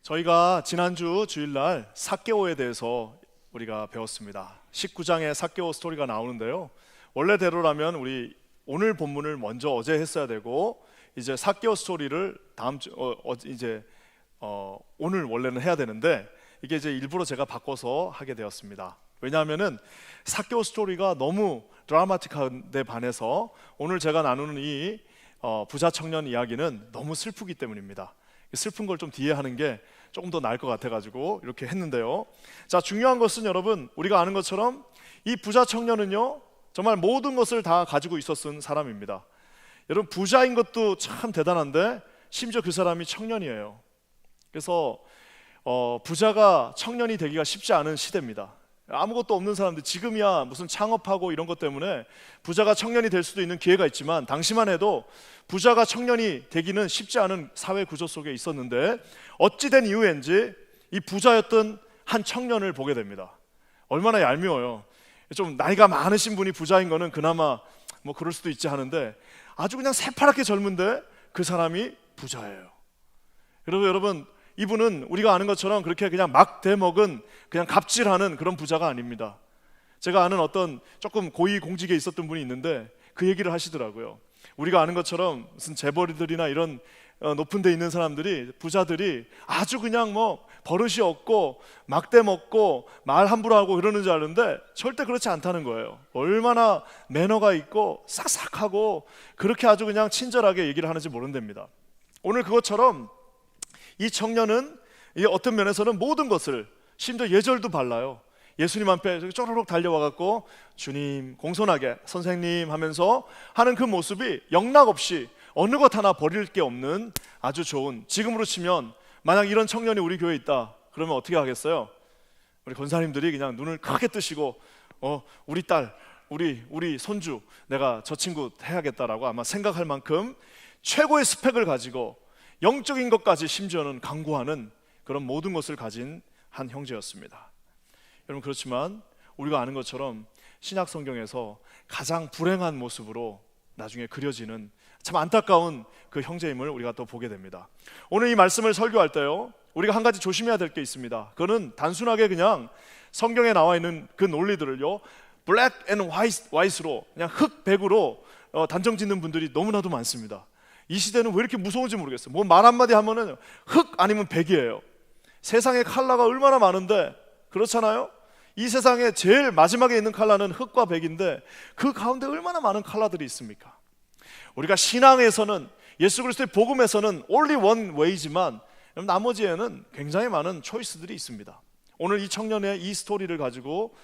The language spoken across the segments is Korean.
저희가 지난주 주일날 삭개오에 대해서 우리가 배웠습니다. 19장에 삭개오 스토리가 나오는데요, 원래대로라면 우리 오늘 본문을 먼저 어제 했어야 되고 이제 삭개오 스토리를 다음 주 오늘 원래는 해야 되는데 이게 이제 일부러 제가 바꿔서 하게 되었습니다. 왜냐하면은 삭개오 스토리가 너무 드라마틱한 데 반해서 오늘 제가 나누는 이 부자 청년 이야기는 너무 슬프기 때문입니다. 슬픈 걸 좀 뒤에 하는 게 조금 더 나을 것 같아가지고 이렇게 했는데요. 자, 중요한 것은 여러분, 우리가 아는 것처럼 이 부자 청년은요, 정말 모든 것을 다 가지고 있었던 사람입니다. 여러분, 부자인 것도 참 대단한데 심지어 그 사람이 청년이에요. 그래서 부자가 청년이 되기가 쉽지 않은 시대입니다. 아무것도 없는 사람들, 지금이야 무슨 창업하고 이런 것 때문에 부자가 청년이 될 수도 있는 기회가 있지만 당시만 해도 부자가 청년이 되기는 쉽지 않은 사회 구조 속에 있었는데 어찌된 이유인지 이 부자였던 한 청년을 보게 됩니다. 얼마나 얄미워요. 좀 나이가 많으신 분이 부자인 거는 그나마 뭐 그럴 수도 있지 하는데 아주 그냥 새파랗게 젊은데 그 사람이 부자예요. 여러분, 이분은 우리가 아는 것처럼 그렇게 그냥 막 대먹은 그냥 갑질하는 그런 부자가 아닙니다. 제가 아는 어떤 조금 고위공직에 있었던 분이 있는데 그 얘기를 하시더라고요. 우리가 아는 것처럼 무슨 재벌들이나 이런 높은 데 있는 사람들이, 부자들이 아주 그냥 뭐 버릇이 없고 막 대먹고 말 함부로 하고 그러는 줄 아는데 절대 그렇지 않다는 거예요. 얼마나 매너가 있고 싹싹하고 그렇게 아주 그냥 친절하게 얘기를 하는지 모른답니다. 오늘 그것처럼 이 청년은 어떤 면에서는 모든 것을, 심지어 예절도 발라요. 예수님 앞에 쪼르륵 달려와갖고 주님, 공손하게 선생님 하면서 하는 그 모습이 영락없이 어느 것 하나 버릴 게 없는 아주 좋은, 지금으로 치면 만약 이런 청년이 우리 교회에 있다 그러면 어떻게 하겠어요? 우리 권사님들이 그냥 눈을 크게 뜨시고 우리 딸, 우리 손주, 내가 저 친구 해야겠다라고 아마 생각할 만큼 최고의 스펙을 가지고 영적인 것까지 심지어는 강구하는 그런 모든 것을 가진 한 형제였습니다. 여러분, 그렇지만 우리가 아는 것처럼 신약 성경에서 가장 불행한 모습으로 나중에 그려지는 참 안타까운 그 형제임을 우리가 또 보게 됩니다. 오늘 이 말씀을 설교할 때요, 우리가 한 가지 조심해야 될 게 있습니다. 그거는 단순하게 그냥 성경에 나와 있는 그 논리들을요 블랙 앤 화이트로, 그냥 흑백으로 단정 짓는 분들이 너무나도 많습니다. 이 시대는 왜 이렇게 무서운지 모르겠어요. 뭐 말 한마디 하면은 흑 아니면 백이에요. 세상에 컬러가 얼마나 많은데, 그렇잖아요? 이 세상에 제일 마지막에 있는 컬러는 흑과 백인데 그 가운데 얼마나 많은 컬러들이 있습니까? 우리가 신앙에서는, 예수 그리스도의 복음에서는 only one way지만 나머지에는 굉장히 많은 초이스들이 있습니다. 오늘 이 청년의 이 스토리를 가지고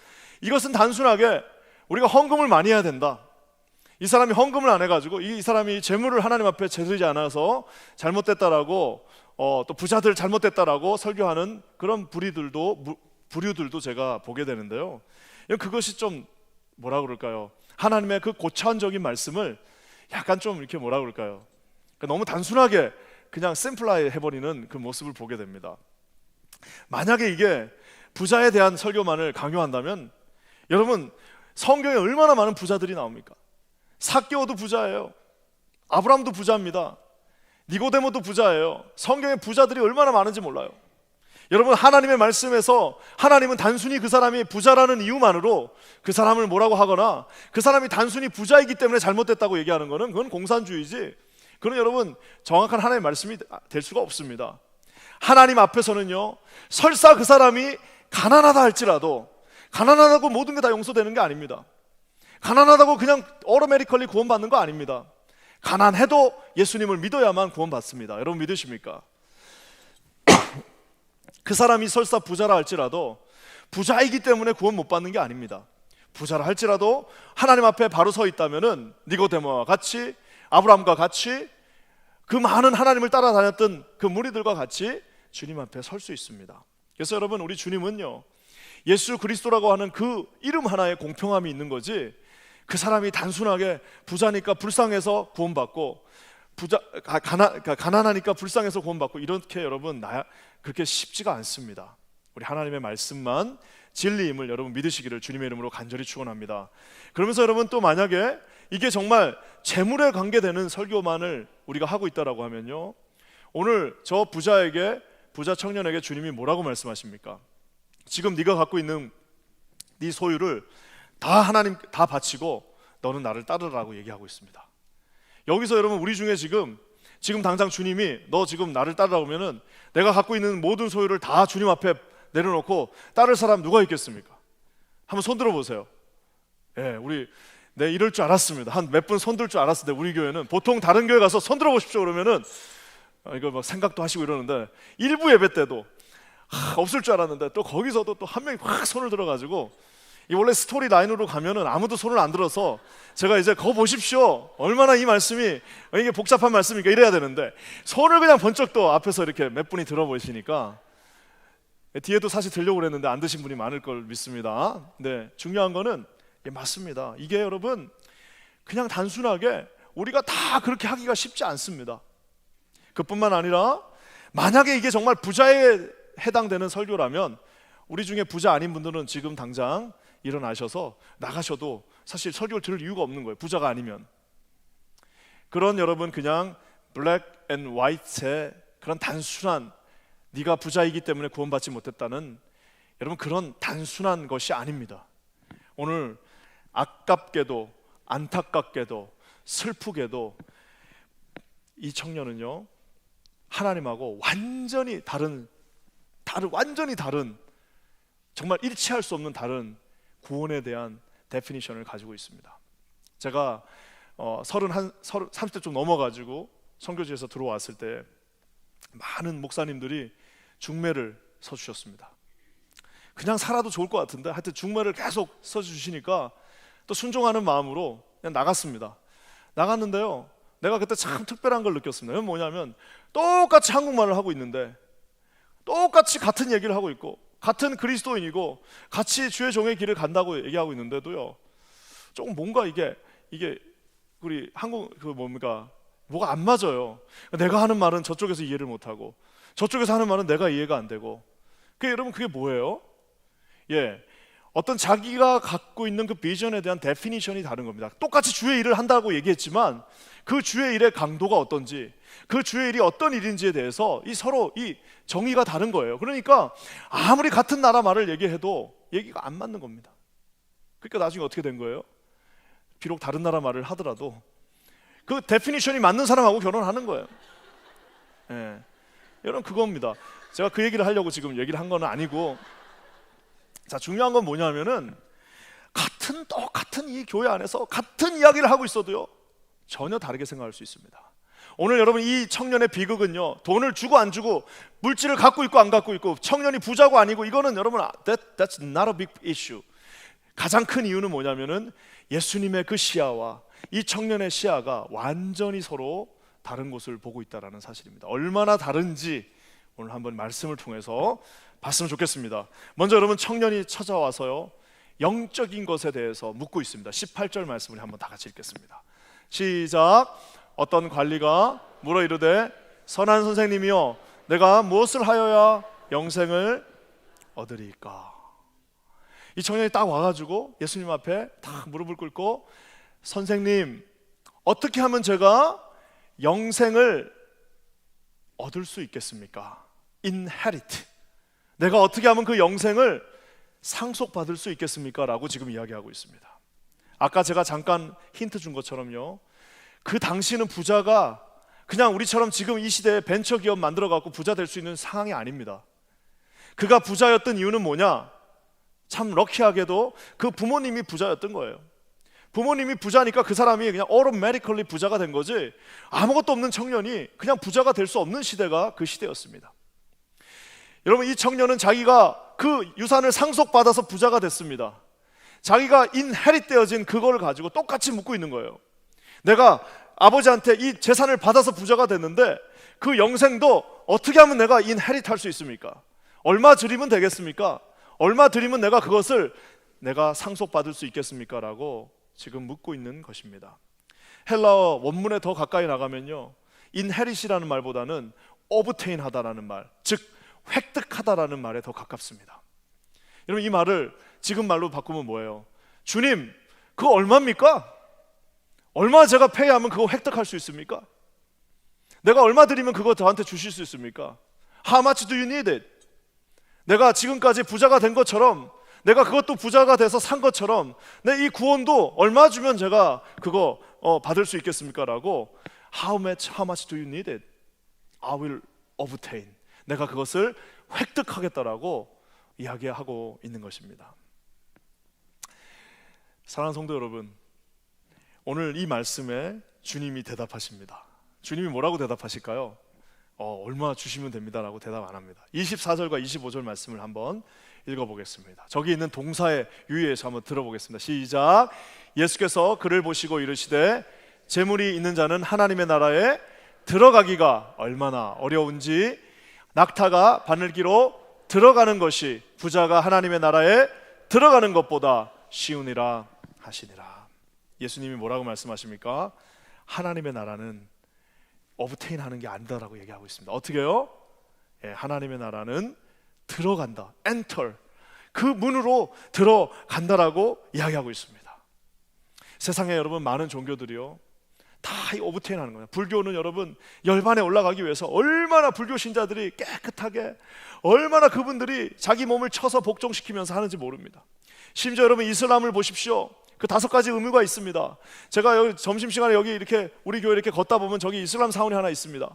이것은 단순하게 우리가 헌금을 많이 해야 된다, 이 사람이 헌금을 안 해가지고 이 사람이 재물을 하나님 앞에 제대로 않아서 잘못됐다라고 또 부자들 잘못됐다라고 설교하는 그런 부류들도 제가 보게 되는데요, 그것이 좀 뭐라 그럴까요? 하나님의 그 고차원적인 말씀을 약간 좀 이렇게 뭐라 그럴까요? 너무 단순하게 그냥 심플라이 해버리는 그 모습을 보게 됩니다. 만약에 이게 부자에 대한 설교만을 강요한다면 여러분, 성경에 얼마나 많은 부자들이 나옵니까? 삭개오도 부자예요. 아브라함도 부자입니다. 니고데모도 부자예요. 성경에 부자들이 얼마나 많은지 몰라요. 여러분, 하나님의 말씀에서 하나님은 단순히 그 사람이 부자라는 이유만으로 그 사람을 뭐라고 하거나 그 사람이 단순히 부자이기 때문에 잘못됐다고 얘기하는 거는 그건 공산주의지, 그건 여러분 정확한 하나님의 말씀이 될 수가 없습니다. 하나님 앞에서는요, 설사 그 사람이 가난하다 할지라도 가난하다고 모든 게 다 용서되는 게 아닙니다. 가난하다고 그냥 어로메리컬리 구원받는 거 아닙니다. 가난해도 예수님을 믿어야만 구원받습니다. 여러분 믿으십니까? 그 사람이 설사 부자라 할지라도 부자이기 때문에 구원 못 받는 게 아닙니다. 부자라 할지라도 하나님 앞에 바로 서 있다면은 니고데모와 같이, 아브라함과 같이, 그 많은 하나님을 따라다녔던 그 무리들과 같이 주님 앞에 설 수 있습니다. 그래서 여러분, 우리 주님은요, 예수 그리스도라고 하는 그 이름 하나에 공평함이 있는 거지, 그 사람이 단순하게 부자니까 불쌍해서 구원받고 가난하니까 불쌍해서 구원받고 이렇게 여러분 그렇게 쉽지가 않습니다. 우리 하나님의 말씀만 진리임을 여러분 믿으시기를 주님의 이름으로 간절히 축원합니다. 그러면서 여러분, 또 만약에 이게 정말 재물에 관계되는 설교만을 우리가 하고 있다라고 하면요, 오늘 저 부자에게 부자 청년에게 주님이 뭐라고 말씀하십니까? 지금 네가 갖고 있는 네 소유를 다 하나님 다 바치고 너는 나를 따르라고 얘기하고 있습니다. 여기서 여러분 우리 중에 지금 당장 주님이 너 지금 나를 따르라고 하면은 내가 갖고 있는 모든 소유를 다 주님 앞에 내려놓고 따를 사람 누가 있겠습니까? 한번 손 들어보세요. 예, 우리 이럴 줄 알았습니다. 한 몇 분 손 들 줄 알았을 때 우리 교회는 보통 다른 교회 가서 손 들어보십시오 그러면은 이거 막 생각도 하시고 이러는데 일부 예배 때도 없을 줄 알았는데 또 거기서도 또 한 명이 확 손을 들어가지고 이 원래 스토리 라인으로 가면은 아무도 손을 안 들어서 제가 이제 거 보십시오 얼마나 이 말씀이 이게 복잡한 말씀이니까 이래야 되는데 손을 그냥 번쩍 또 앞에서 이렇게 몇 분이 들어보시니까 뒤에도 사실 들려고 그랬는데 안 드신 분이 많을 걸 믿습니다. 네, 중요한 거는 맞습니다. 이게 여러분 그냥 단순하게 우리가 다 그렇게 하기가 쉽지 않습니다. 그뿐만 아니라 만약에 이게 정말 부자에 해당되는 설교라면 우리 중에 부자 아닌 분들은 지금 당장 일어나셔서 나가셔도 사실 설교를 들을 이유가 없는 거예요. 부자가 아니면. 그런 여러분 그냥 블랙 앤 화이트의 그런 단순한 네가 부자이기 때문에 구원받지 못했다는 여러분 그런 단순한 것이 아닙니다. 오늘 아깝게도 안타깝게도 슬프게도 이 청년은요 하나님하고 완전히 다른 정말 일치할 수 없는 다른 구원에 대한 데피니션을 가지고 있습니다. 제가 30대 좀 넘어가지고 선교지에서 들어왔을 때 많은 목사님들이 중매를 서주셨습니다. 그냥 살아도 좋을 것 같은데 하여튼 중매를 계속 서주시니까 또 순종하는 마음으로 그냥 나갔습니다. 나갔는데요 내가 그때 참 특별한 걸 느꼈습니다. 그건 뭐냐면 똑같이 한국말을 하고 있는데 똑같이 같은 얘기를 하고 있고 같은 그리스도인이고 같이 주의 종의 길을 간다고 얘기하고 있는데도요 조금 뭔가 이게 우리 한국 뭐가 안 맞아요. 내가 하는 말은 저쪽에서 이해를 못하고 저쪽에서 하는 말은 내가 이해가 안 되고 여러분 그게 뭐예요? 어떤 자기가 갖고 있는 그 비전에 대한 데피니션이 다른 겁니다. 똑같이 주의 일을 한다고 얘기했지만 그 주의 일의 강도가 어떤지 그 주의 일이 어떤 일인지에 대해서 서로 이 정의가 다른 거예요. 그러니까 아무리 같은 나라 말을 얘기해도 얘기가 안 맞는 겁니다. 그러니까 나중에 어떻게 된 거예요? 비록 다른 나라 말을 하더라도 그 데피니션이 맞는 사람하고 결혼하는 거예요. 여러분 그겁니다. 제가 그 얘기를 하려고 지금 얘기를 한 건 아니고 자 중요한 건 뭐냐면은 똑같은 이 교회 안에서 같은 이야기를 하고 있어도요 전혀 다르게 생각할 수 있습니다. 오늘 여러분 이 청년의 비극은요 돈을 주고 안 주고 물질을 갖고 있고 안 갖고 있고 청년이 부자고 아니고 이거는 여러분 that's not a big issue. 가장 큰 이유는 뭐냐면은 예수님의 그 시야와 이 청년의 시야가 완전히 서로 다른 곳을 보고 있다는 사실입니다. 얼마나 다른지 오늘 한번 말씀을 통해서 봤으면 좋겠습니다. 먼저 여러분 청년이 찾아와서요 영적인 것에 대해서 묻고 있습니다. 18절 말씀을 한번 다 같이 읽겠습니다. 시작. 어떤 관리가 물어 이르되 선한 선생님이여 내가 무엇을 하여야 영생을 얻으리까? 이 청년이 딱 와가지고 예수님 앞에 딱 무릎을 꿇고 선생님 어떻게 하면 제가 영생을 얻을 수 있겠습니까? Inherit. 내가 어떻게 하면 그 영생을 상속받을 수 있겠습니까? 라고 지금 이야기하고 있습니다. 아까 제가 잠깐 힌트 준 것처럼요 그 당시는 부자가 그냥 우리처럼 지금 이 시대에 벤처기업 만들어 갖고 부자 될 수 있는 상황이 아닙니다. 그가 부자였던 이유는 뭐냐? 참 럭키하게도 그 부모님이 부자였던 거예요. 부모님이 부자니까 그 사람이 그냥 automatically 부자가 된 거지 아무것도 없는 청년이 그냥 부자가 될 수 없는 시대가 그 시대였습니다. 여러분 이 청년은 자기가 그 유산을 상속받아서 부자가 됐습니다. 자기가 인헤릿 되어진 그걸 가지고 똑같이 묻고 있는 거예요. 내가 아버지한테 이 재산을 받아서 부자가 됐는데 그 영생도 어떻게 하면 내가 인헤릿 할 수 있습니까? 얼마 드리면 되겠습니까? 얼마 드리면 내가 그것을 내가 상속받을 수 있겠습니까? 라고 지금 묻고 있는 것입니다. 헬라어 원문에 더 가까이 나가면요 인헤릿이라는 말보다는 obtain 하다라는 말, 즉 획득하다라는 말에 더 가깝습니다. 여러분 이 말을 지금 말로 바꾸면 뭐예요? 주님 그거 얼마입니까? 얼마 제가 페이하면 그거 획득할 수 있습니까? 내가 얼마 드리면 그거 저한테 주실 수 있습니까? How much do you need it? 내가 지금까지 부자가 된 것처럼, 내가 그것도 부자가 돼서 산 것처럼 내 이 구원도 얼마 주면 제가 그거 받을 수 있겠습니까? 라고 how much do you need it? I will obtain. 내가 그것을 획득하겠다라고 이야기하고 있는 것입니다. 사랑하는 성도 여러분, 오늘 이 말씀에 주님이 대답하십니다. 주님이 뭐라고 대답하실까요? 얼마 주시면 됩니다 라고 대답 안 합니다. 24절과 25절 말씀을 한번 읽어보겠습니다. 저기 있는 동사의 유의에서 한번 들어보겠습니다. 시작. 예수께서 그를 보시고 이르시되 재물이 있는 자는 하나님의 나라에 들어가기가 얼마나 어려운지 낙타가 바늘기로 들어가는 것이 부자가 하나님의 나라에 들어가는 것보다 쉬우니라 하시니라. 예수님이 뭐라고 말씀하십니까? 하나님의 나라는 어브테인 하는 게 아니다라고 얘기하고 있습니다. 어떻게요? 하나님의 나라는 들어간다, enter, 그 문으로 들어간다라고 이야기하고 있습니다. 세상에 여러분 많은 종교들이요 다 이 오브테인 하는 거예요. 불교는 여러분 열반에 올라가기 위해서 얼마나 불교 신자들이 깨끗하게, 얼마나 그분들이 자기 몸을 쳐서 복종시키면서 하는지 모릅니다. 심지어 여러분 이슬람을 보십시오. 그 5가지 의무가 있습니다. 제가 여기 점심시간에 여기 이렇게 우리 교회 이렇게 걷다 보면 저기 이슬람 사원이 하나 있습니다.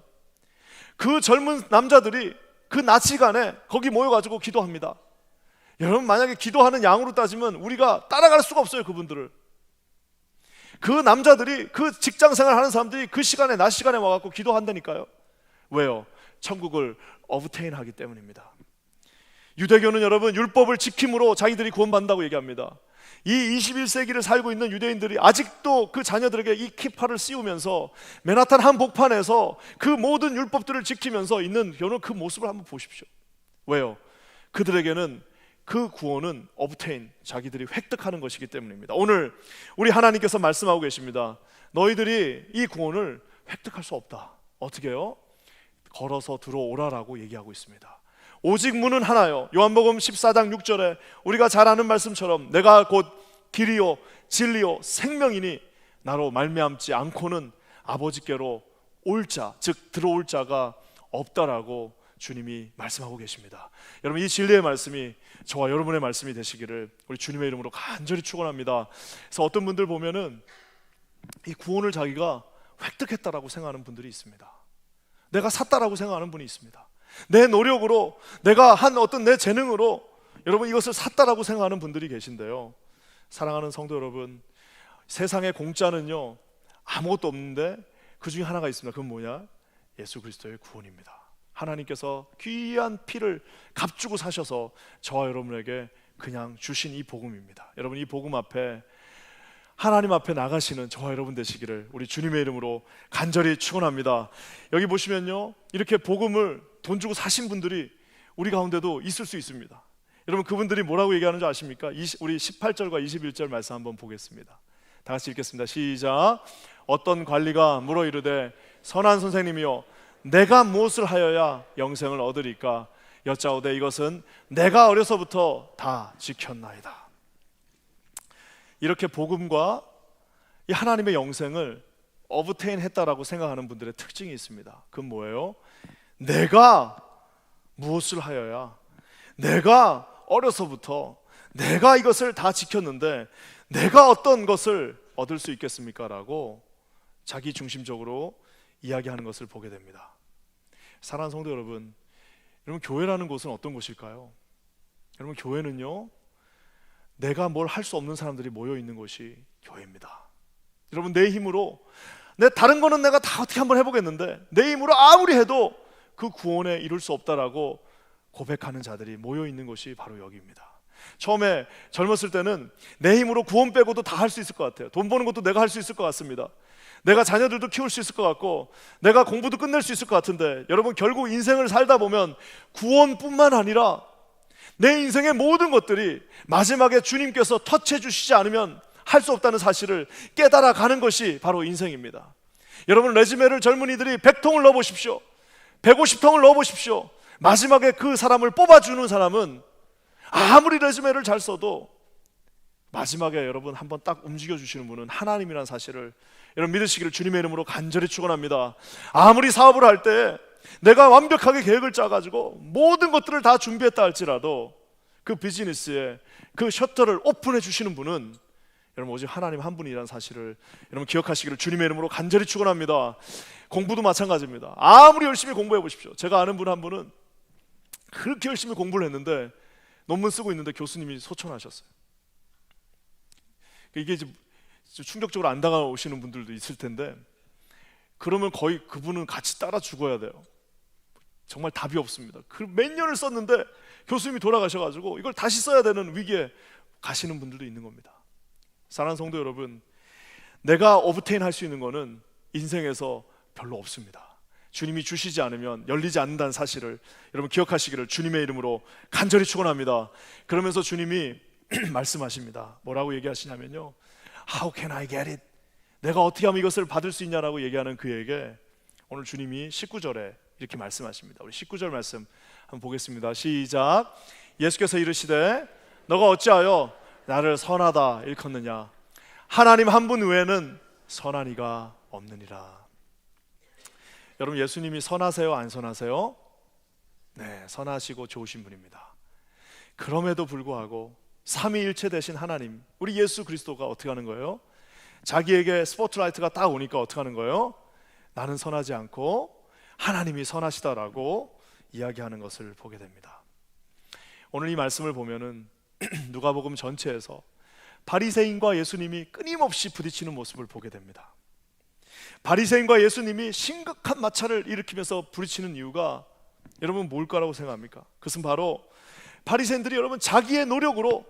그 젊은 남자들이 그 낮 시간에 거기 모여가지고 기도합니다. 여러분 만약에 기도하는 양으로 따지면 우리가 따라갈 수가 없어요. 그분들을. 그 남자들이, 그 직장생활 하는 사람들이 그 시간에, 낮 시간에 와갖고 기도한다니까요. 왜요? 천국을 어브테인 하기 때문입니다. 유대교는 여러분 율법을 지킴으로 자기들이 구원받는다고 얘기합니다. 이 21세기를 살고 있는 유대인들이 아직도 그 자녀들에게 이 키파를 씌우면서 맨하탄 한복판에서 그 모든 율법들을 지키면서 있는 여러분 그 모습을 한번 보십시오. 왜요? 그들에게는 그 구원은 obtain, 자기들이 획득하는 것이기 때문입니다. 오늘 우리 하나님께서 말씀하고 계십니다. 너희들이 이 구원을 획득할 수 없다. 어떻게 해요? 걸어서 들어오라라고 얘기하고 있습니다. 오직 문은 하나요. 요한복음 14장 6절에 우리가 잘 아는 말씀처럼 내가 곧 길이요 진리요 생명이니 나로 말미암지 않고는 아버지께로 올 자, 즉 들어올 자가 없다라고 주님이 말씀하고 계십니다. 여러분 이 진리의 말씀이 저와 여러분의 말씀이 되시기를 우리 주님의 이름으로 간절히 축원합니다. 그래서 어떤 분들 보면은 이 구원을 자기가 획득했다라고 생각하는 분들이 있습니다. 내가 샀다라고 생각하는 분이 있습니다. 내 노력으로, 내가 한 어떤 내 재능으로 여러분 이것을 샀다라고 생각하는 분들이 계신데요. 사랑하는 성도 여러분, 세상의 공짜는요 아무것도 없는데 그 중에 하나가 있습니다. 그건 뭐냐? 예수 그리스도의 구원입니다. 하나님께서 귀한 피를 값주고 사셔서 저와 여러분에게 그냥 주신 이 복음입니다. 여러분 이 복음 앞에, 하나님 앞에 나가시는 저와 여러분 되시기를 우리 주님의 이름으로 간절히 축원합니다. 여기 보시면요 이렇게 복음을 돈 주고 사신 분들이 우리 가운데도 있을 수 있습니다. 여러분 그분들이 뭐라고 얘기하는 줄 아십니까? 우리 18절과 21절 말씀 한번 보겠습니다. 다 같이 읽겠습니다. 시작. 어떤 관리가 물어 이르되 선한 선생님이여 내가 무엇을 하여야 영생을 얻으리까? 여짜오되 이것은 내가 어려서부터 다 지켰나이다. 이렇게 복음과 이 하나님의 영생을 어브테인 했다라고 생각하는 분들의 특징이 있습니다. 그건 뭐예요? 내가 무엇을 하여야, 내가 어려서부터 내가 이것을 다 지켰는데 내가 어떤 것을 얻을 수 있겠습니까? 라고 자기 중심적으로 이야기하는 것을 보게 됩니다. 사랑하는 성도 여러분, 여러분 교회라는 곳은 어떤 곳일까요? 여러분 교회는요 내가 뭘 할 수 없는 사람들이 모여 있는 곳이 교회입니다. 여러분 내 힘으로, 다른 거는 내가 다 어떻게 한번 해보겠는데 내 힘으로 아무리 해도 그 구원에 이룰 수 없다라고 고백하는 자들이 모여 있는 곳이 바로 여기입니다. 처음에 젊었을 때는 내 힘으로 구원 빼고도 다 할 수 있을 것 같아요. 돈 버는 것도 내가 할 수 있을 것 같습니다. 내가 자녀들도 키울 수 있을 것 같고 내가 공부도 끝낼 수 있을 것 같은데 여러분 결국 인생을 살다 보면 구원뿐만 아니라 내 인생의 모든 것들이 마지막에 주님께서 터치해 주시지 않으면 할 수 없다는 사실을 깨달아 가는 것이 바로 인생입니다. 여러분 레즈메를 젊은이들이 100통을 넣어보십시오. 150통을 넣어보십시오. 마지막에 그 사람을 뽑아주는 사람은 아무리 레즈메를 잘 써도 마지막에 여러분 한번 딱 움직여주시는 분은 하나님이라는 사실을 여러분 믿으시기를 주님의 이름으로 간절히 축원합니다. 아무리 사업을 할 때 내가 완벽하게 계획을 짜가지고 모든 것들을 다 준비했다 할지라도 그 비즈니스에 그 셔터를 오픈해 주시는 분은 여러분 오직 하나님 한 분이라는 사실을 여러분 기억하시기를 주님의 이름으로 간절히 축원합니다. 공부도 마찬가지입니다. 아무리 열심히 공부해 보십시오. 제가 아는 분 한 분은 그렇게 열심히 공부를 했는데 논문 쓰고 있는데 교수님이 소천하셨어요. 이게 이제 충격적으로 안 다가오시는 분들도 있을 텐데, 그러면 거의 그분은 같이 따라 죽어야 돼요. 정말 답이 없습니다. 몇 년을 썼는데 교수님이 돌아가셔가지고 이걸 다시 써야 되는 위기에 가시는 분들도 있는 겁니다. 사랑하는 성도 여러분, 내가 오브테인 할 수 있는 거는 인생에서 별로 없습니다. 주님이 주시지 않으면 열리지 않는다는 사실을 여러분 기억하시기를 주님의 이름으로 간절히 축원합니다. 그러면서 주님이 말씀하십니다. 뭐라고 얘기하시냐면요, How can I get it? 내가 어떻게 하면 이것을 받을 수 있냐라고 얘기하는 그에게 오늘 주님이 19절에 이렇게 말씀하십니다. 우리 19절 말씀 한번 보겠습니다. 시작. 예수께서 이르시되 너가 어찌하여 나를 선하다 일컫느냐? 하나님 한 분 외에는 선한 이가 없느니라. 여러분, 예수님이 선하세요, 안 선하세요? 네, 선하시고 좋으신 분입니다. 그럼에도 불구하고 삼위일체 되신 하나님, 우리 예수 그리스도가 어떻게 하는 거예요? 자기에게 스포트라이트가 딱 오니까 어떻게 하는 거예요? 나는 선하지 않고 하나님이 선하시다라고 이야기하는 것을 보게 됩니다. 오늘 이 말씀을 보면은 누가복음 전체에서 바리새인과 예수님이 끊임없이 부딪히는 모습을 보게 됩니다. 바리새인과 예수님이 심각한 마찰을 일으키면서 부딪히는 이유가 여러분 뭘까라고 생각합니까? 그것은 바로 바리새인들이 여러분 자기의 노력으로,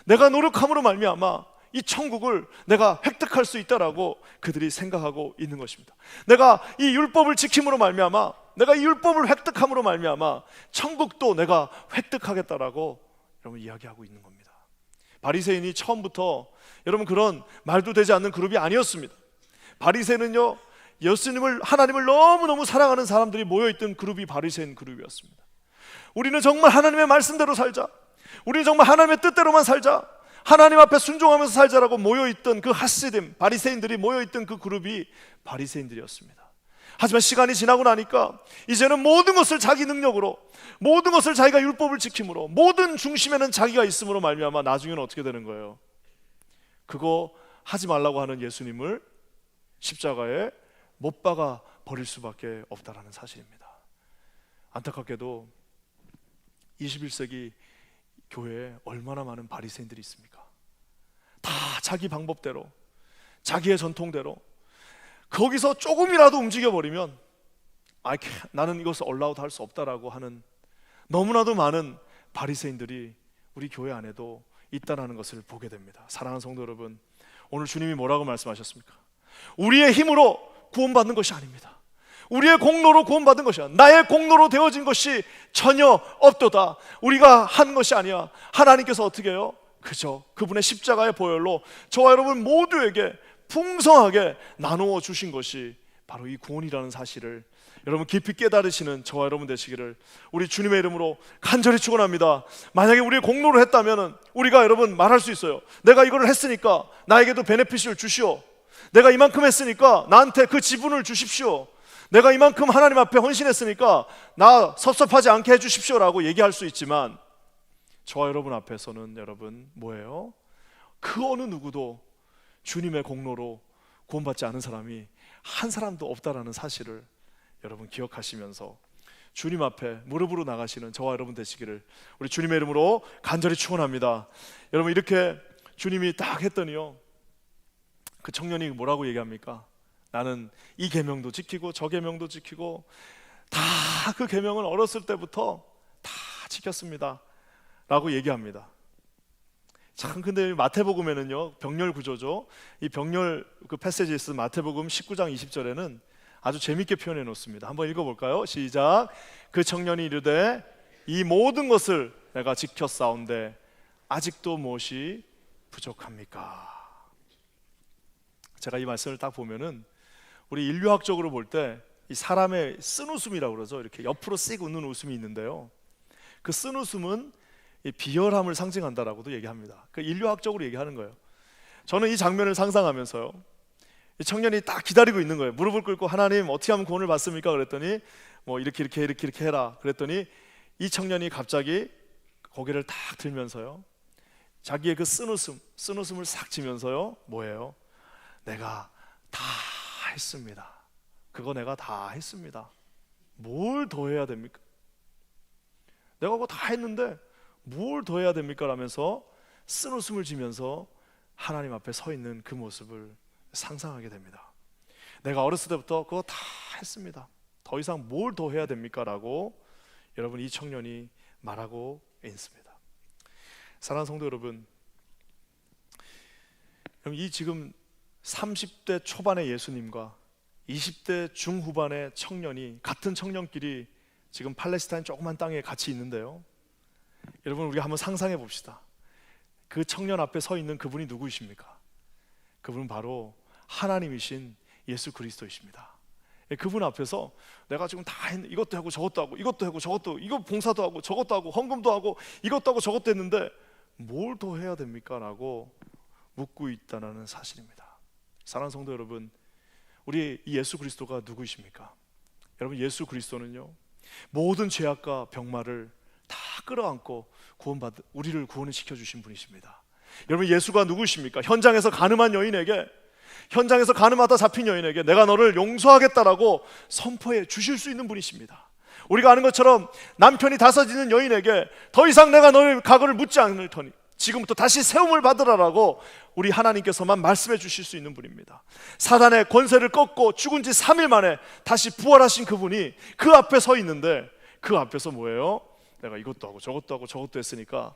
내가 노력함으로 말미암아 이 천국을 내가 획득할 수 있다라고 그들이 생각하고 있는 것입니다. 내가 이 율법을 지킴으로 말미암아, 내가 이 율법을 획득함으로 말미암아 천국도 내가 획득하겠다라고 여러분 이야기하고 있는 겁니다. 바리새인이 처음부터 여러분 그런 말도 되지 않는 그룹이 아니었습니다. 바리새인은요, 예수님을, 하나님을 너무너무 사랑하는 사람들이 모여있던 그룹이 바리새인 그룹이었습니다. 우리는 정말 하나님의 말씀대로 살자, 우리는 정말 하나님의 뜻대로만 살자, 하나님 앞에 순종하면서 살자라고 모여있던 그 하시dim, 바리새인들이 모여있던 그 그룹이 바리새인들이었습니다. 하지만 시간이 지나고 나니까 이제는 모든 것을 자기 능력으로, 모든 것을 자기가 율법을 지킴으로, 모든 중심에는 자기가 있음으로 말미암아 나중에는 어떻게 되는 거예요? 그거 하지 말라고 하는 예수님을 십자가에 못 박아 버릴 수밖에 없다라는 사실입니다. 안타깝게도 21세기 교회에 얼마나 많은 바리새인들이 있습니까? 다 자기 방법대로, 자기의 전통대로 거기서 조금이라도 움직여버리면 나는 이것을 얼라우드 할 수 없다라고 하는 너무나도 많은 바리새인들이 우리 교회 안에도 있다는 것을 보게 됩니다. 사랑하는 성도 여러분, 오늘 주님이 뭐라고 말씀하셨습니까? 우리의 힘으로 구원받는 것이 아닙니다. 우리의 공로로 구원받은 것이야. 나의 공로로 되어진 것이 전혀 없도다. 우리가 한 것이 아니야. 하나님께서 어떻게 해요? 그저 그분의 십자가의 보혈로 저와 여러분 모두에게 풍성하게 나누어 주신 것이 바로 이 구원이라는 사실을 여러분 깊이 깨달으시는 저와 여러분 되시기를 우리 주님의 이름으로 간절히 축원합니다. 만약에 우리의 공로를 했다면 우리가 여러분 말할 수 있어요. 내가 이거를 했으니까 나에게도 베네핏을 주시오. 내가 이만큼 했으니까 나한테 그 지분을 주십시오. 내가 이만큼 하나님 앞에 헌신했으니까 나 섭섭하지 않게 해주십시오 라고 얘기할 수 있지만, 저와 여러분 앞에서는 여러분 뭐예요? 그 어느 누구도 주님의 공로로 구원받지 않은 사람이 한 사람도 없다라는 사실을 여러분 기억하시면서 주님 앞에 무릎으로 나가시는 저와 여러분 되시기를 우리 주님의 이름으로 간절히 축원합니다. 여러분, 이렇게 주님이 딱 했더니요, 그 청년이 뭐라고 얘기합니까? 나는 이 계명도 지키고 저 계명도 지키고 다 그 계명을 어렸을 때부터 다 지켰습니다 라고 얘기합니다. 참, 근데 마태복음에는요, 병렬 구조죠. 이 병렬 그 패시지에 있어 마태복음 19장 20절에는 아주 재밌게 표현해 놓습니다. 한번 읽어볼까요? 시작. 그 청년이 이르되 이 모든 것을 내가 지켰사온데 아직도 무엇이 부족합니까? 제가 이 말씀을 딱 보면은 우리 인류학적으로 볼 때 이 사람의 쓴웃음이라고 그러죠. 이렇게 옆으로 씩 웃는 웃음이 있는데요, 그 쓴웃음은 이 비열함을 상징한다라고도 얘기합니다. 그 인류학적으로 얘기하는 거예요. 저는 이 장면을 상상하면서요, 이 청년이 딱 기다리고 있는 거예요. 무릎을 꿇고 하나님 어떻게 하면 구원을 받습니까? 그랬더니 뭐 이렇게 해라. 그랬더니 이 청년이 갑자기 고개를 딱 들면서요, 자기의 그 쓴웃음을 싹 지면서요, 뭐예요? 내가 다 했습니다. 그거 내가 다 했습니다. 뭘 더 해야 됩니까? 내가 그거 다 했는데 뭘 더 해야 됩니까? 라면서 쓴웃음을 지면서 하나님 앞에 서 있는 그 모습을 상상하게 됩니다. 내가 어렸을 때부터 그거 다 했습니다. 더 이상 뭘 더 해야 됩니까? 라고 여러분, 이 청년이 말하고 있습니다. 사랑하는 성도 여러분, 이 지금 30대 초반의 예수님과 20대 중후반의 청년이, 같은 청년끼리 지금 팔레스타인 조그만 땅에 같이 있는데요, 여러분, 우리가 한번 상상해 봅시다. 그 청년 앞에 서 있는 그분이 누구이십니까? 그분은 바로 하나님이신 예수 그리스도이십니다. 그분 앞에서 내가 지금 다 했는데, 이것도 하고 저것도 하고 이것도 하고 저것도, 이거 봉사도 하고 저것도 하고 헌금도 하고 이것도 하고 저것도 했는데 뭘 더 해야 됩니까? 라고 묻고 있다는 사실입니다. 사랑하는 성도 여러분, 우리 이 예수 그리스도가 누구이십니까? 여러분, 예수 그리스도는요, 모든 죄악과 병마를 다 끌어안고 우리를 구원을 시켜주신 분이십니다. 여러분, 예수가 누구십니까? 현장에서 가늠한 여인에게, 현장에서 가늠하다 잡힌 여인에게 내가 너를 용서하겠다라고 선포해 주실 수 있는 분이십니다. 우리가 아는 것처럼 남편이 다스리는 여인에게 더 이상 내가 너를 과거를 묻지 않을 터니 지금부터 다시 세움을 받으라라고 우리 하나님께서만 말씀해 주실 수 있는 분입니다. 사단의 권세를 꺾고 죽은 지 3일 만에 다시 부활하신 그분이 그 앞에 서 있는데, 그 앞에서 뭐예요? 내가 이것도 하고 저것도 하고 저것도 했으니까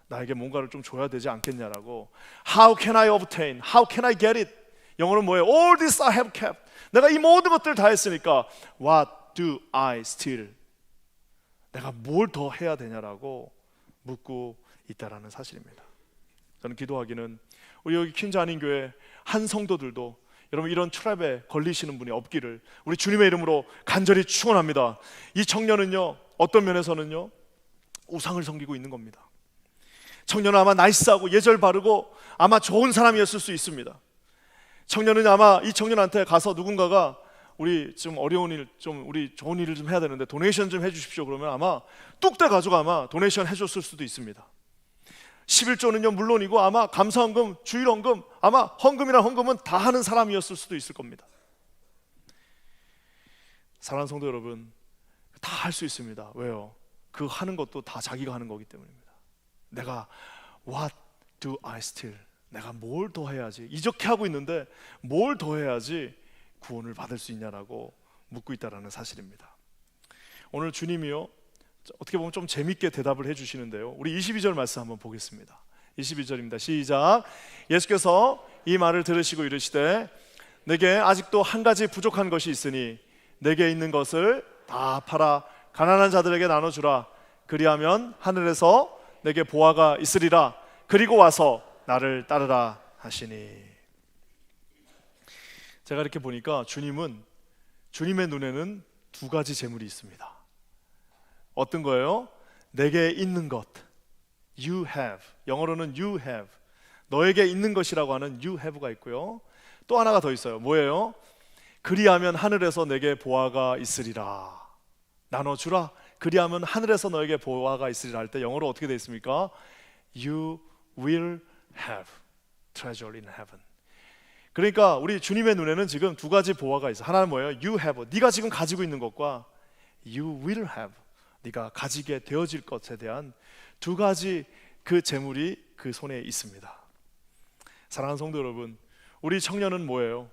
나에게 뭔가를 좀 줘야 되지 않겠냐라고, How can I obtain? How can I get it? 영어로 뭐예요? All this I have kept. 내가 이 모든 것들을 다 했으니까 What do I still? 내가 뭘 더 해야 되냐라고 묻고 있다라는 사실입니다. 저는 기도하기는 우리 여기 퀸즈 한인교회 한 성도들도 여러분, 이런 트랩에 걸리시는 분이 없기를 우리 주님의 이름으로 간절히 축원합니다. 이 청년은요, 어떤 면에서는요, 우상을 섬기고 있는 겁니다. 청년은 아마 나이스하고 예절 바르고 아마 좋은 사람이었을 수 있습니다. 청년은 아마 이 청년한테 가서 누군가가 우리 좀 어려운 일, 좀 우리 좋은 일을 좀 해야 되는데 도네이션 좀 해주십시오 그러면 아마 뚝대 가지고 아마 도네이션 해줬을 수도 있습니다. 11조는요 물론이고 아마 감사헌금, 주일헌금, 아마 헌금은 다 하는 사람이었을 수도 있을 겁니다. 사랑하는 성도 여러분, 다 할 수 있습니다. 왜요? 그 하는 것도 다 자기가 하는 거기 때문입니다. 내가 What do I still? 내가 뭘 더 해야지? 이렇게 하고 있는데 뭘 더 해야지 구원을 받을 수 있냐라고 묻고 있다는 사실입니다. 오늘 주님이요, 어떻게 보면 좀 재밌게 대답을 해주시는데요, 우리 22절 말씀 한번 보겠습니다. 22절입니다. 시작. 예수께서 이 말을 들으시고 이르시되 내게 아직도 한 가지 부족한 것이 있으니 내게 있는 것을 다 팔아 가난한 자들에게 나눠주라. 그리하면 하늘에서 내게 보화가 있으리라. 그리고 와서 나를 따르라 하시니. 제가 이렇게 보니까 주님의 눈에는 두 가지 재물이 있습니다. 어떤 거예요? 내게 있는 것, you have. 영어로는 you have. 너에게 있는 것이라고 하는 you have가 있고요, 또 하나가 더 있어요. 뭐예요? 그리하면 하늘에서 내게 보화가 있으리라. 나눠주라. 그리하면 하늘에서 너에게 보화가 있으리라 할 때 영어로 어떻게 되어 있습니까? You will have treasure in heaven. 그러니까 우리 주님의 눈에는 지금 두 가지 보화가 있어요. 하나는 뭐예요? You have. 네가 지금 가지고 있는 것과 You will have. 네가 가지게 되어질 것에 대한 두 가지 그 재물이 그 손에 있습니다. 사랑하는 성도 여러분, 우리 청년은 뭐예요?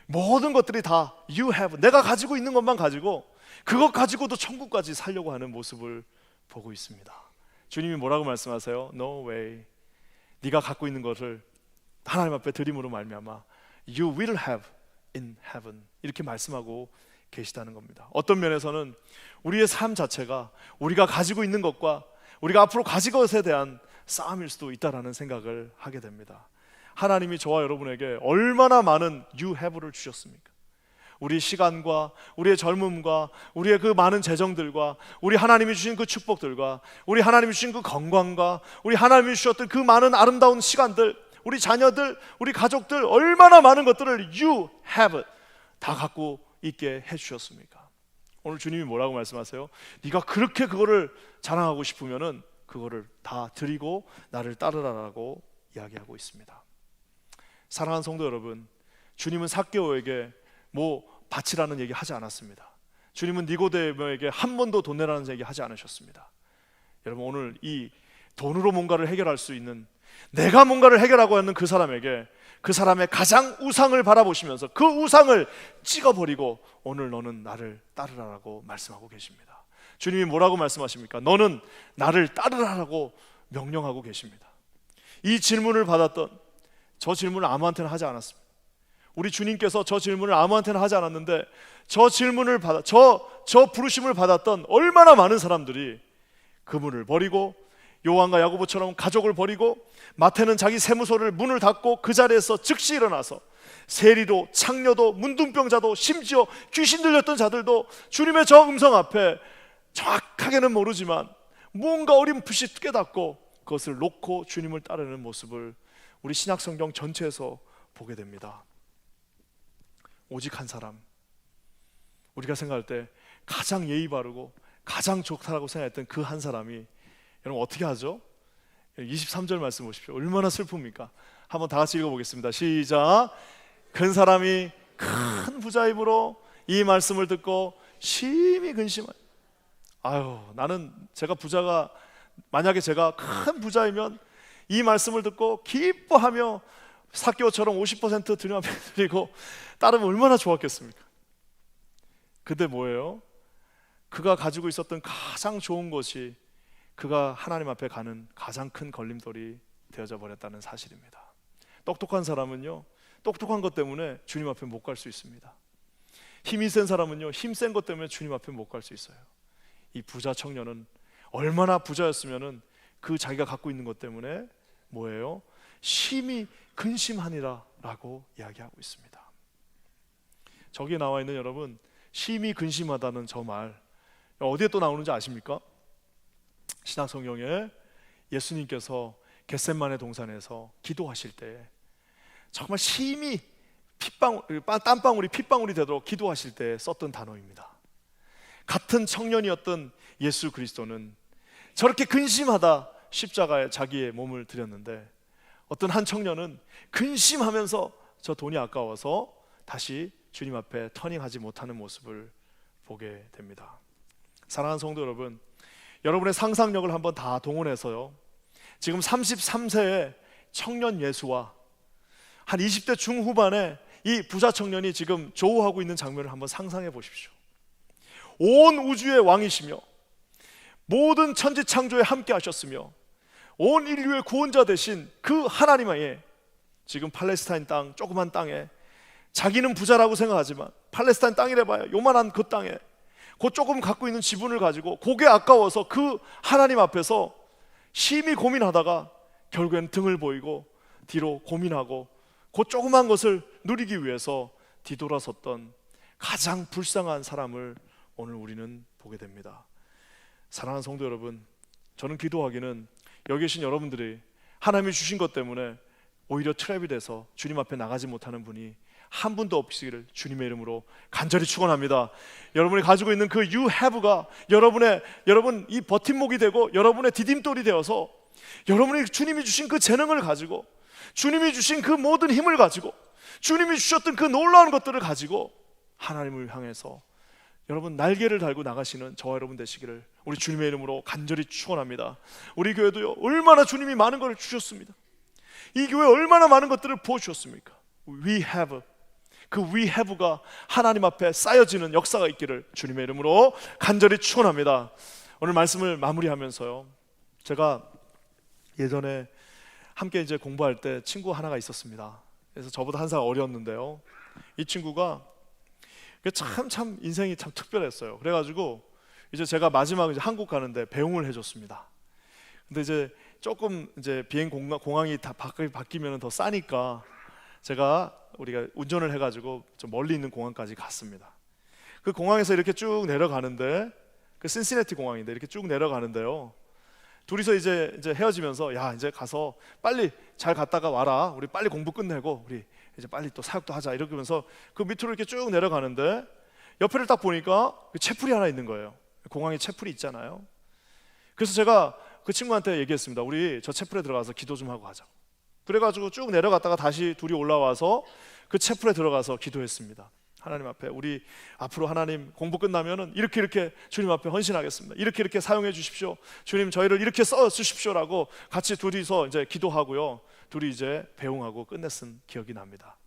모든 것들이 다 You have. 내가 가지고 있는 것만 가지고 그것 가지고도 천국까지 살려고 하는 모습을 보고 있습니다. 주님이 뭐라고 말씀하세요? No way. 네가 갖고 있는 것을 하나님 앞에 드림으로 말미암아 You will have in heaven. 이렇게 말씀하고 계시다는 겁니다. 어떤 면에서는 우리의 삶 자체가 우리가 가지고 있는 것과 우리가 앞으로 가질 것에 대한 싸움일 수도 있다라는 생각을 하게 됩니다. 하나님이 저와 여러분에게 얼마나 많은 You have를 주셨습니까? 우리 시간과 우리의 젊음과 우리의 그 많은 재정들과 우리 하나님이 주신 그 축복들과 우리 하나님이 주신 그 건강과 우리 하나님이 주셨던 그 많은 아름다운 시간들, 우리 자녀들, 우리 가족들 얼마나 많은 것들을 you have 다 갖고 있게 해주셨습니까? 오늘 주님이 뭐라고 말씀하세요? 네가 그렇게 그거를 자랑하고 싶으면은 그거를 다 드리고 나를 따르라라고 이야기하고 있습니다. 사랑하는 성도 여러분, 주님은 삭개오에게 뭐 바치라는 얘기 하지 않았습니다. 주님은 니고데모에게 한 번도 돈 내라는 얘기 하지 않으셨습니다. 여러분, 오늘 이 돈으로 뭔가를 해결할 수 있는, 내가 뭔가를 해결하고 있는 그 사람에게 그 사람의 가장 우상을 바라보시면서 그 우상을 찍어버리고 오늘 너는 나를 따르라라고 말씀하고 계십니다. 주님이 뭐라고 말씀하십니까? 너는 나를 따르라라고 명령하고 계십니다. 이 질문을 받았던, 저 질문을 아무한테나 하지 않았습니다. 우리 주님께서 저 질문을 아무한테나 하지 않았는데 저 질문을 저 부르심을 받았던 얼마나 많은 사람들이 그분을 버리고 요한과 야고보처럼 가족을 버리고 마태는 자기 세무소를 문을 닫고 그 자리에서 즉시 일어나서 세리도 창녀도 문둥병자도 심지어 귀신 들렸던 자들도 주님의 저 음성 앞에 정확하게는 모르지만 뭔가 어렴풋이 깨닫고 그것을 놓고 주님을 따르는 모습을 우리 신약성경 전체에서 보게 됩니다. 오직 한 사람, 우리가 생각할 때 가장 예의 바르고 가장 좋다라고 생각했던 그 한 사람이 여러분 어떻게 하죠? 23절 말씀 보십시오. 얼마나 슬픕니까? 한번 다 같이 읽어보겠습니다. 시작. 큰 사람이 큰 부자 입으로 이 말씀을 듣고 심히 근심하여, 아유, 나는 만약에 제가 큰 부자이면 이 말씀을 듣고 기뻐하며 삭개오처럼 50% 주님 앞에 드리고 따르면 얼마나 좋았겠습니까? 근데 뭐예요? 그가 가지고 있었던 가장 좋은 것이 그가 하나님 앞에 가는 가장 큰 걸림돌이 되어져 버렸다는 사실입니다. 똑똑한 사람은요, 똑똑한 것 때문에 주님 앞에 못 갈 수 있습니다. 힘이 센 사람은요, 힘 센 것 때문에 주님 앞에 못 갈 수 있어요. 이 부자 청년은 얼마나 부자였으면은 그 자기가 갖고 있는 것 때문에 뭐예요? 심히 근심하니라 라고 이야기하고 있습니다. 저기에 나와 있는 여러분, 심히 근심하다는 저 말 어디에 또 나오는지 아십니까? 신약성경에 예수님께서 겟세마네 동산에서 기도하실 때 정말 심히 땀방울이 핏방울이 되도록 기도하실 때 썼던 단어입니다. 같은 청년이었던 예수 그리스도는 저렇게 근심하다 십자가에 자기의 몸을 드렸는데 어떤 한 청년은 근심하면서 저 돈이 아까워서 다시 주님 앞에 터닝하지 못하는 모습을 보게 됩니다. 사랑하는 성도 여러분, 여러분의 상상력을 한번 다 동원해서요, 지금 33세의 청년 예수와 한 20대 중후반의 이 부자 청년이 지금 조우하고 있는 장면을 한번 상상해 보십시오. 온 우주의 왕이시며 모든 천지 창조에 함께 하셨으며 온 인류의 구원자 되신 그 하나님의 지금 팔레스타인 땅, 조그만 땅에 자기는 부자라고 생각하지만 팔레스타인 땅이래 봐요. 요만한 그 땅에 그 조금 갖고 있는 지분을 가지고 그게 아까워서 그 하나님 앞에서 심히 고민하다가 결국엔 등을 보이고 뒤로 고민하고 그 조그만 것을 누리기 위해서 뒤돌아섰던 가장 불쌍한 사람을 오늘 우리는 보게 됩니다. 사랑하는 성도 여러분, 저는 기도하기는 여기 계신 여러분들이 하나님이 주신 것 때문에 오히려 트랩이 돼서 주님 앞에 나가지 못하는 분이 한 분도 없으기를 주님의 이름으로 간절히 축원합니다. 여러분이 가지고 있는 그 you have가 여러분 이 버팀목이 되고 여러분의 디딤돌이 되어서 여러분이 주님이 주신 그 재능을 가지고 주님이 주신 그 모든 힘을 가지고 주님이 주셨던 그 놀라운 것들을 가지고 하나님을 향해서 여러분 날개를 달고 나가시는 저와 여러분 되시기를 우리 주님의 이름으로 간절히 축원합니다. 우리 교회도요, 얼마나 주님이 많은 것을 주셨습니다. 이 교회 얼마나 많은 것들을 부어주셨습니까? We have, 그 we have가 하나님 앞에 쌓여지는 역사가 있기를 주님의 이름으로 간절히 축원합니다. 오늘 말씀을 마무리하면서요, 제가 예전에 함께 이제 공부할 때 친구 하나가 있었습니다. 그래서 저보다 한 살 어렸는데요, 이 친구가 참 인생이 참 특별했어요. 그래가지고 이제 제가 마지막 이제 한국 가는데 배웅을 해줬습니다. 근데 이제 조금 이제 비행 공항이 다 바뀌면 더 싸니까 우리가 운전을 해가지고 좀 멀리 있는 공항까지 갔습니다. 그 공항에서 이렇게 쭉 내려가는데, 그 신시내티 공항인데 이렇게 쭉 내려가는데요, 둘이서 이제 헤어지면서 야 이제 가서 빨리 잘 갔다가 와라. 우리 빨리 공부 끝내고 우리 이제 빨리 또 사역도 하자. 이러면서 그 밑으로 이렇게 쭉 내려가는데 옆에를 딱 보니까 채플이 하나 있는 거예요. 공항에 채플이 있잖아요. 그래서 제가 그 친구한테 얘기했습니다. 우리 저 채플에 들어가서 기도 좀 하고 가자. 그래가지고 쭉 내려갔다가 다시 둘이 올라와서 그 채플에 들어가서 기도했습니다. 하나님 앞에 우리 앞으로 하나님 공부 끝나면은 이렇게 주님 앞에 헌신하겠습니다. 이렇게 사용해 주십시오. 주님 저희를 이렇게 써 주십시오라고 같이 둘이서 이제 기도하고요. 둘이 이제 배웅하고 끝냈은 기억이 납니다.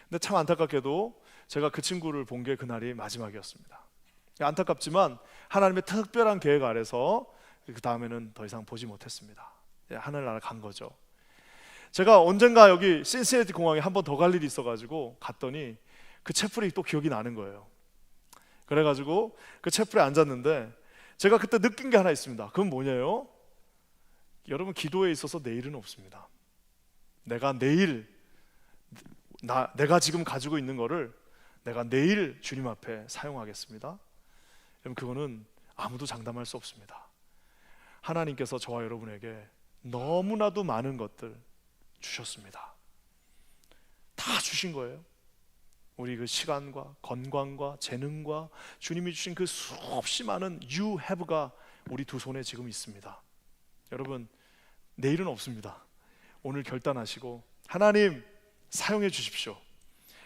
근데 참 안타깝게도 제가 그 친구를 본 게 그날이 마지막이었습니다. 안타깝지만 하나님의 특별한 계획 아래서 그 다음에는 더 이상 보지 못했습니다. 하늘나라 간 거죠. 제가 언젠가 여기 신시내티 공항에 한 번 더 갈 일이 있어가지고 갔더니 그 채플이 또 기억이 나는 거예요. 그래가지고 그 채플에 앉았는데 제가 그때 느낀 게 하나 있습니다. 그건 뭐냐요? 여러분, 기도에 있어서 내일은 없습니다. 내가 지금 가지고 있는 거를 내가 내일 주님 앞에 사용하겠습니다. 여러분, 그거는 아무도 장담할 수 없습니다. 하나님께서 저와 여러분에게 너무나도 많은 것들 주셨습니다. 다 주신 거예요. 우리 그 시간과 건강과 재능과 주님이 주신 그 수없이 많은 you have가 우리 두 손에 지금 있습니다. 여러분, 내일은 없습니다. 오늘 결단하시고 하나님 사용해 주십시오.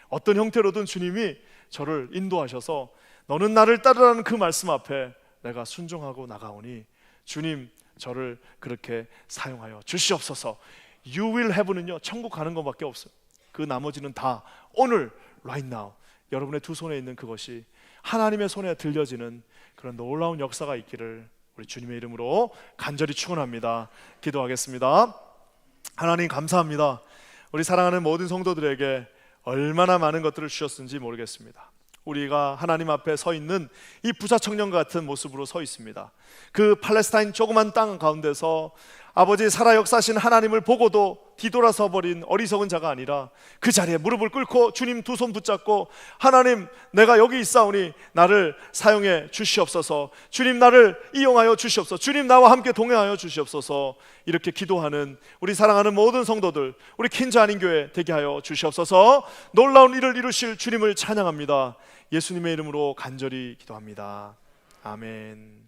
어떤 형태로든 주님이 저를 인도하셔서 너는 나를 따르라는 그 말씀 앞에 내가 순종하고 나가오니 주님 저를 그렇게 사용하여 주시옵소서. You will have는요, 천국 가는 것밖에 없어요. 그 나머지는 다 오늘 right now 여러분의 두 손에 있는 그것이 하나님의 손에 들려지는 그런 놀라운 역사가 있기를 우리 주님의 이름으로 간절히 축원합니다. 기도하겠습니다. 하나님 감사합니다. 우리 사랑하는 모든 성도들에게 얼마나 많은 것들을 주셨는지 모르겠습니다. 우리가 하나님 앞에 서 있는 이 부자 청년 같은 모습으로 서 있습니다. 그 팔레스타인 조그만 땅 가운데서 아버지 살아 역사하신 하나님을 보고도 뒤돌아서 버린 어리석은 자가 아니라 그 자리에 무릎을 꿇고 주님 두 손 붙잡고 하나님 내가 여기 있사오니 나를 사용해 주시옵소서. 주님 나를 이용하여 주시옵소서. 주님 나와 함께 동행하여 주시옵소서. 이렇게 기도하는 우리 사랑하는 모든 성도들, 우리 킨자 아닌 교회 되게 하여 주시옵소서. 놀라운 일을 이루실 주님을 찬양합니다. 예수님의 이름으로 간절히 기도합니다. 아멘.